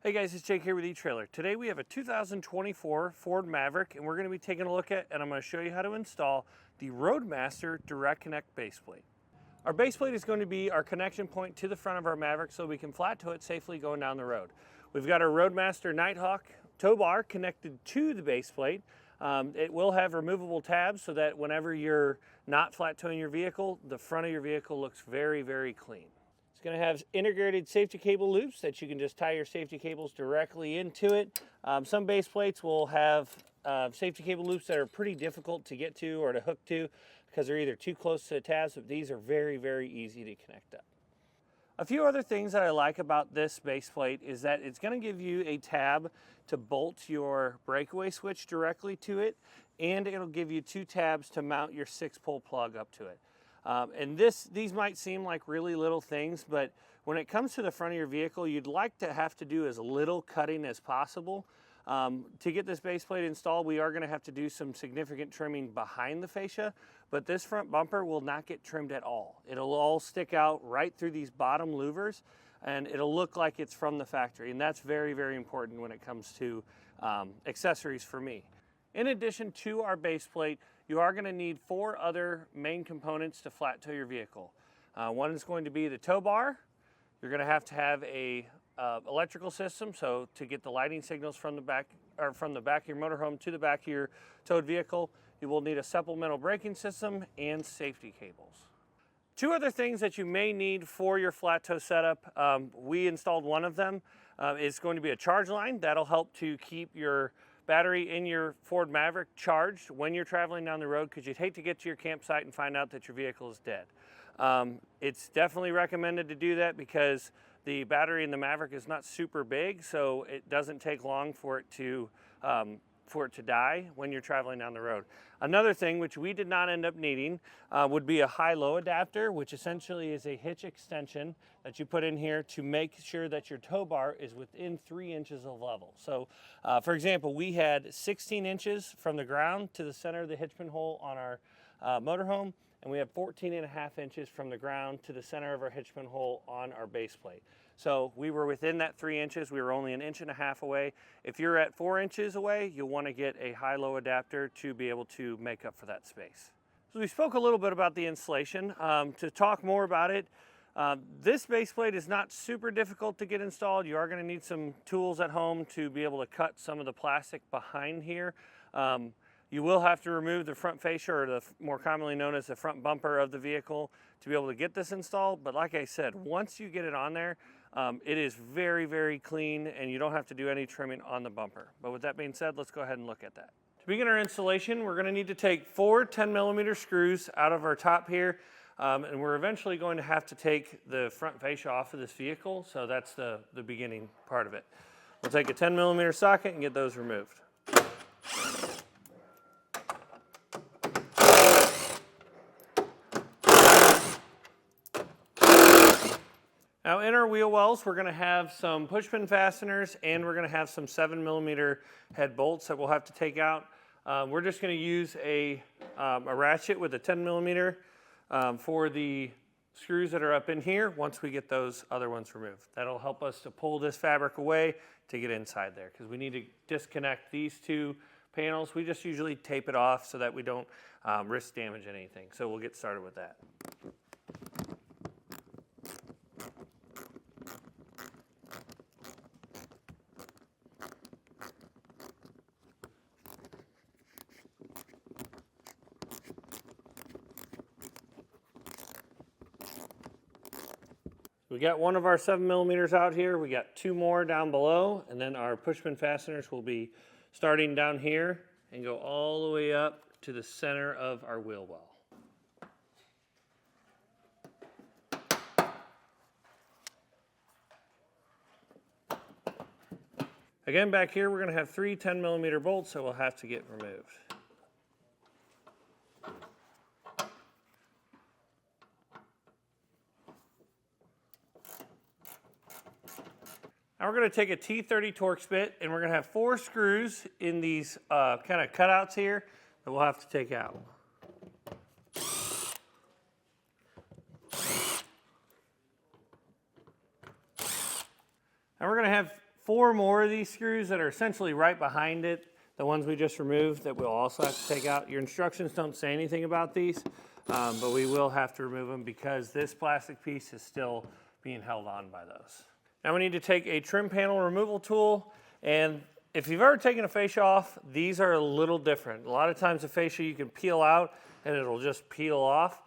Hey guys, it's Jake here with eTrailer. Today we have a 2024 Ford Maverick and we're going to be taking a look at and I'm going to show you how to install the Roadmaster Direct Connect base plate. Our base plate is going to be our connection point to the front of our Maverick so we can flat tow it safely going down the road. We've got our Roadmaster Nighthawk tow bar connected to the base plate. It will have removable tabs so that whenever you're not flat towing your vehicle, the front of your vehicle looks very, very clean. It's going to have integrated safety cable loops that you can just tie your safety cables directly into it. Some base plates will have safety cable loops that are pretty difficult to get to or to hook to because they're either too close to the tabs, but these are very, very easy to connect up. A few other things that I like about this base plate is that it's going to give you a tab to bolt your breakaway switch directly to it, and it'll give you two tabs to mount your 6-pole plug up to it. And these might seem like really little things, but when it comes to the front of your vehicle, you'd like to have to do as little cutting as possible. To get this base plate installed, we are going to have to do some significant trimming behind the fascia, but this front bumper will not get trimmed at all. It'll all stick out right through these bottom louvers, and it'll look like it's from the factory, and that's very, very important when it comes to accessories for me. In addition to our base plate, you are going to need 4 other main components to flat tow your vehicle. One is going to be the tow bar. You're going to have a electrical system, so to get the lighting signals from the back of your motorhome to the back of your towed vehicle. You will need a supplemental braking system and safety cables. 2 other things that you may need for your flat tow setup. We installed one of them. It's going to be a charge line that'll help to keep your battery in your Ford Maverick charged when you're traveling down the road, because you'd hate to get to your campsite and find out that your vehicle is dead. It's definitely recommended to do that because the battery in the Maverick is not super big, so it doesn't take long for it to die when you're traveling down the road. Another thing which we did not end up needing would be a high-low adapter, which essentially is a hitch extension that you put in here to make sure that your tow bar is within 3 inches of level. So for example, we had 16 inches from the ground to the center of the hitch pin hole on our motorhome, and we have 14.5 inches from the ground to the center of our hitch pin hole on our base plate. So we were within that 3 inches. We were only 1.5 inches away. If you're at 4 inches away, you'll want to get a high-low adapter to be able to make up for that space. So we spoke a little bit about the installation. To talk more about it, this base plate is not super difficult to get installed. You are going to need some tools at home to be able to cut some of the plastic behind here. You will have to remove the front fascia, or the more commonly known as the front bumper of the vehicle, to be able to get this installed. But like I said, once you get it on there, it is very, very clean and you don't have to do any trimming on the bumper. But with that being said, let's go ahead and look at that. To begin our installation, we're going to need to take 4 10mm screws out of our top here. And we're eventually going to have to take the front fascia off of this vehicle. So that's the beginning part of it. We'll take a 10mm socket and get those removed. Now in our wheel wells, we're going to have some push pin fasteners and we're going to have some 7mm head bolts that we'll have to take out. We're just going to use a ratchet with a 10mm for the screws that are up in here once we get those other ones removed. That'll help us to pull this fabric away to get inside there, because we need to disconnect these 2 panels. We just usually tape it off so that we don't risk damaging anything. So we'll get started with that. We got one of our 7mm out here. We got 2 more down below, and then our push pin fasteners will be starting down here and go all the way up to the center of our wheel well. Again, back here we're going to have 3 10mm bolts that we'll have to get removed. Now we're going to take a T30 Torx bit and we're going to have 4 screws in these kind of cutouts here that we'll have to take out. Now we're going to have 4 more of these screws that are essentially right behind it, the ones we just removed, that we'll also have to take out. Your instructions don't say anything about these, but we will have to remove them because this plastic piece is still being held on by those. Now we need to take a trim panel removal tool, and if you've ever taken a fascia off, these are a little different. A lot of times the fascia you can peel out and it'll just peel off,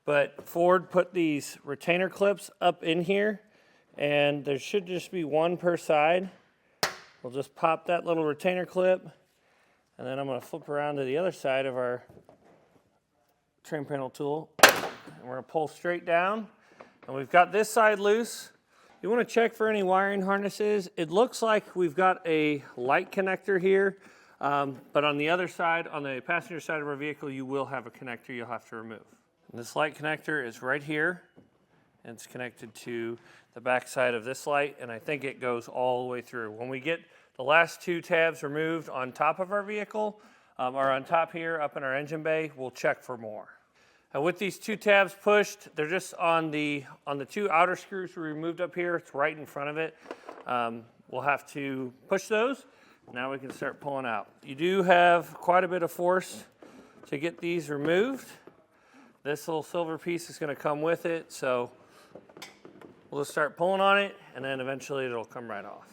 but Ford put these retainer clips up in here, and there should just be one per side. We'll just pop that little retainer clip, and then I'm going to flip around to the other side of our trim panel tool, and we're going to pull straight down, and we've got this side loose. You want to check for any wiring harnesses. It looks like we've got a light connector here, but on the other side, on the passenger side of our vehicle, you will have a connector you'll have to remove. And this light connector is right here, and it's connected to the back side of this light, and I think it goes all the way through. When we get the last 2 tabs removed on top of our vehicle, or on top here up in our engine bay, we'll check for more. And with these 2 tabs pushed, they're just on the 2 outer screws we removed up here. It's right in front of it. We'll have to push those. Now we can start pulling out. You do have quite a bit of force to get these removed. This little silver piece is going to come with it, so we'll just start pulling on it, and then eventually it'll come right off.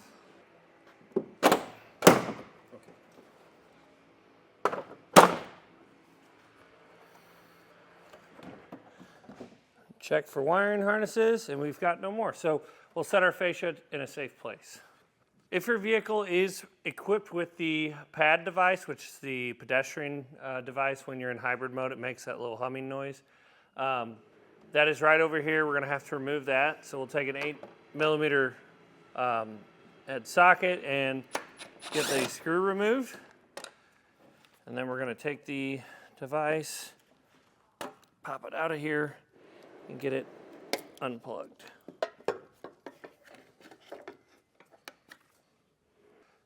Check for wiring harnesses, and we've got no more. So we'll set our fascia in a safe place. If your vehicle is equipped with the pad device, which is the pedestrian device, when you're in hybrid mode, it makes that little humming noise. That is right over here. We're going to have to remove that. So we'll take an 8mm head socket and get the screw removed. And then we're going to take the device, pop it out of here, and get it unplugged.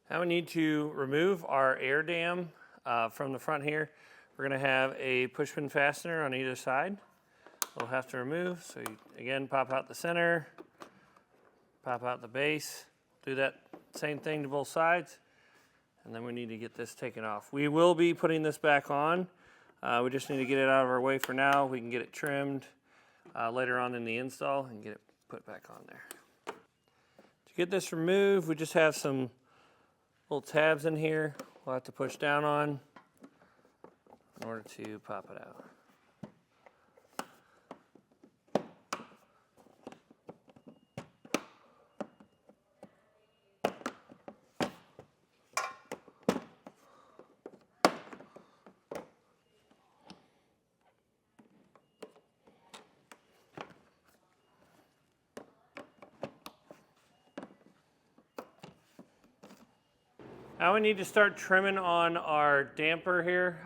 Now we need to remove our air dam from the front here. We're going to have a push pin fastener on either side. We'll have to remove. So you, again, pop out the center, pop out the base. Do that same thing to both sides. And then we need to get this taken off. We will be putting this back on. We just need to get it out of our way for now. We can get it trimmed later on in the install and get it put back on there. To get this removed, we just have some little tabs in here we'll have to push down on in order to pop it out. Now we need to start trimming on our damper here.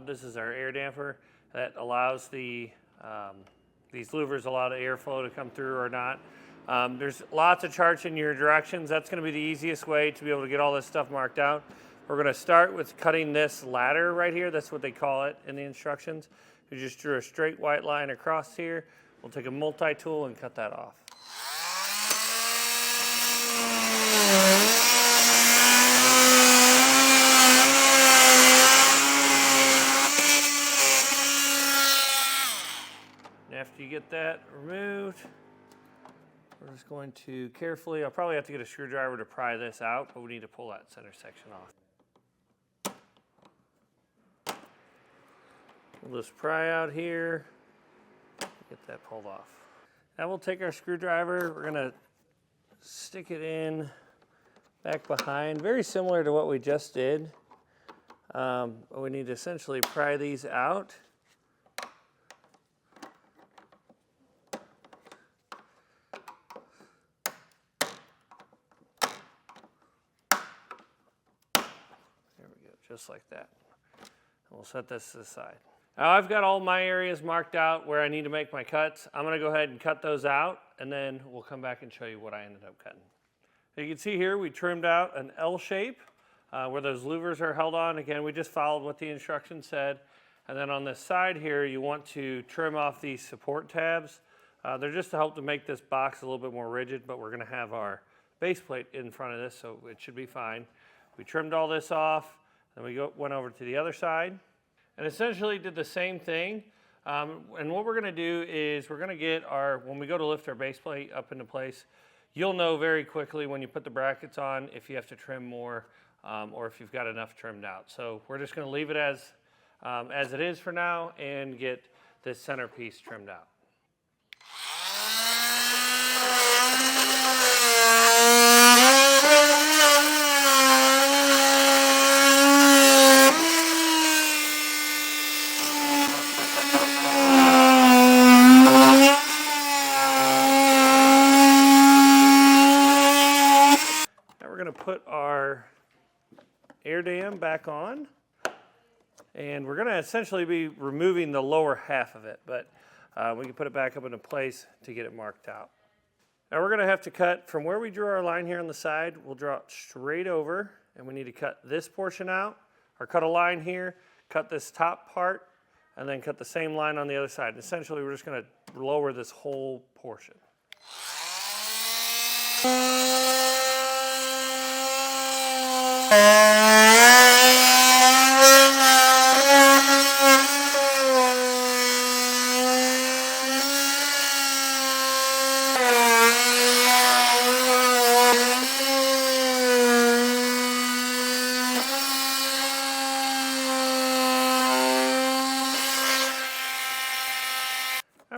This is our air damper that allows these louvers a lot of airflow to come through or not. There's lots of charts in your directions. That's going to be the easiest way to be able to get all this stuff marked out. We're going to start with cutting this ladder right here. That's what they call it in the instructions. We just drew a straight white line across here. We'll take a multi-tool and cut that off. After you get that removed, we're just going to carefully, I'll probably have to get a screwdriver to pry this out, but we need to pull that center section off. We'll just pry out here, get that pulled off. Now we'll take our screwdriver, we're gonna stick it in back behind, very similar to what we just did. But we need to essentially pry these out. Just like that. And we'll set this to the side. Now I've got all my areas marked out where I need to make my cuts. I'm going to go ahead and cut those out, and then we'll come back and show you what I ended up cutting. You can see here we trimmed out an L shape where those louvers are held on. Again, we just followed what the instructions said. And then on this side here, you want to trim off these support tabs. They're just to help to make this box a little bit more rigid, but we're going to have our base plate in front of this, so it should be fine. We trimmed all this off, then we went over to the other side, and essentially did the same thing. And what we're gonna do is we're gonna get when we go to lift our base plate up into place, you'll know very quickly when you put the brackets on if you have to trim more or if you've got enough trimmed out. So we're just gonna leave it as it is for now and get this centerpiece trimmed out. Put our air dam back on, and we're going to essentially be removing the lower half of it, but we can put it back up into place to get it marked out. Now we're going to have to cut from where we drew our line here on the side. We'll draw it straight over, and we need to cut this portion out, or cut a line here, cut this top part, and then cut the same line on the other side. And essentially we're just going to lower this whole portion. Now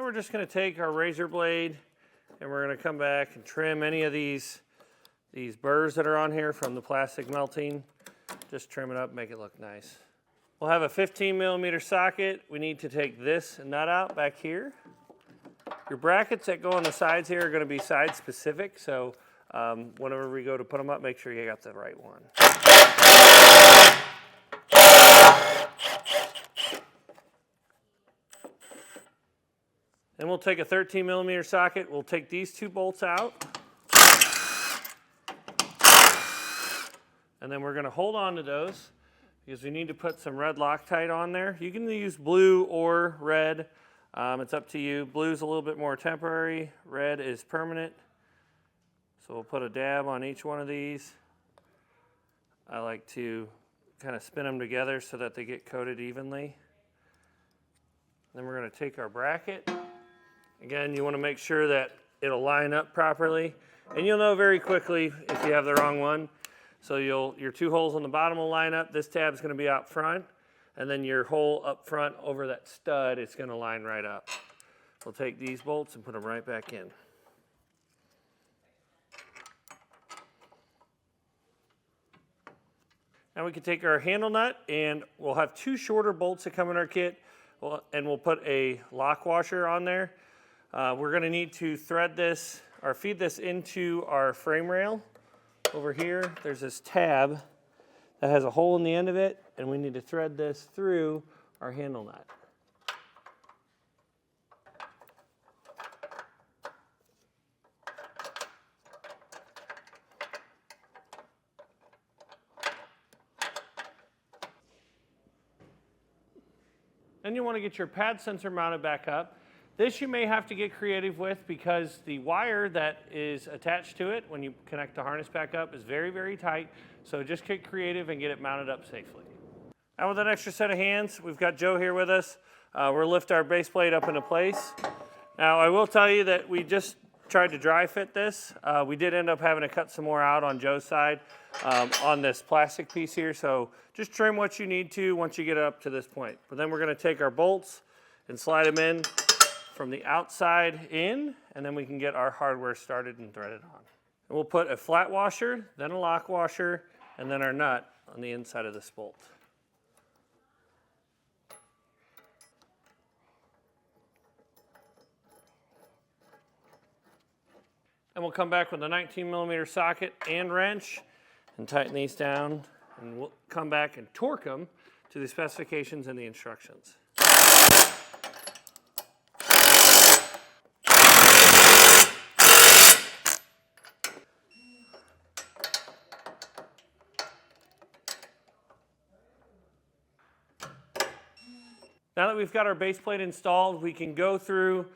we're just going to take our razor blade and we're going to come back and trim any of these burrs that are on here from the plastic melting. Just trim it up, make it look nice. We'll have a 15mm socket. We need to take this nut out back here. Your brackets that go on the sides here are going to be side specific, so whenever we go to put them up, make sure you got the right one. Then we'll take a 13mm socket. We'll take these two bolts out. And then we're going to hold on to those because we need to put some red Loctite on there. You can use blue or red. It's up to you. Blue's a little bit more temporary. Red is permanent. So we'll put a dab on each one of these. I like to kind of spin them together so that they get coated evenly. Then we're going to take our bracket. Again, you want to make sure that it'll line up properly. And you'll know very quickly if you have the wrong one. So your two holes on the bottom will line up. This tab's going to be out front. And then your hole up front over that stud, it's going to line right up. We'll take these bolts and put them right back in. Now we can take our handle nut, and we'll have two shorter bolts that come in our kit, and we'll put a lock washer on there. We're going to need to thread this or feed this into our frame rail. Over here, there's this tab that has a hole in the end of it, and we need to thread this through our handle nut. Then you want to get your pad sensor mounted back up. This you may have to get creative with because the wire that is attached to it when you connect the harness back up is very, very tight. So just get creative and get it mounted up safely. Now with an extra set of hands, we've got Joe here with us. We'll lift our base plate up into place. Now I will tell you that we just tried to dry fit this. We did end up having to cut some more out on Joe's side on this plastic piece here. So just trim what you need to once you get it up to this point. But then we're going to take our bolts and slide them in from the outside in, and then we can get our hardware started and threaded on. And we'll put a flat washer, then a lock washer, and then our nut on the inside of this bolt. And we'll come back with a 19mm socket and wrench and tighten these down, and we'll come back and torque them to the specifications and the instructions. Now that we've got our base plate installed, we can go through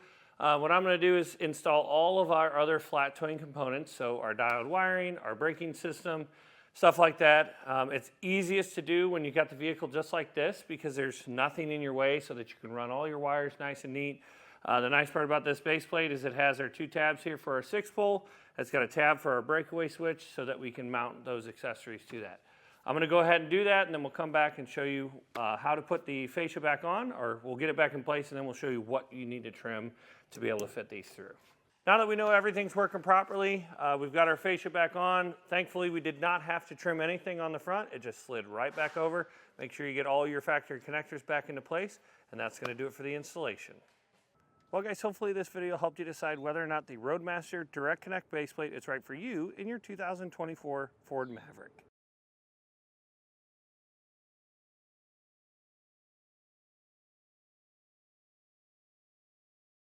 What I'm going to do is install all of our other flat towing components, so our diode wiring, our braking system, stuff like that. It's easiest to do when you got the vehicle just like this because there's nothing in your way so that you can run all your wires nice and neat. The nice part about this base plate is it has our 2 tabs here for our 6-pole. It's got a tab for our breakaway switch so that we can mount those accessories to that. I'm going to go ahead and do that, and then we'll come back and show you how to put the fascia back on, or we'll get it back in place, and then we'll show you what you need to trim to be able to fit these through. Now that we know everything's working properly, we've got our fascia back on. Thankfully, we did not have to trim anything on the front. It just slid right back over. Make sure you get all your factory connectors back into place, and that's going to do it for the installation. Well guys, hopefully this video helped you decide whether or not the Roadmaster Direct Connect base plate is right for you in your 2024 Ford Maverick.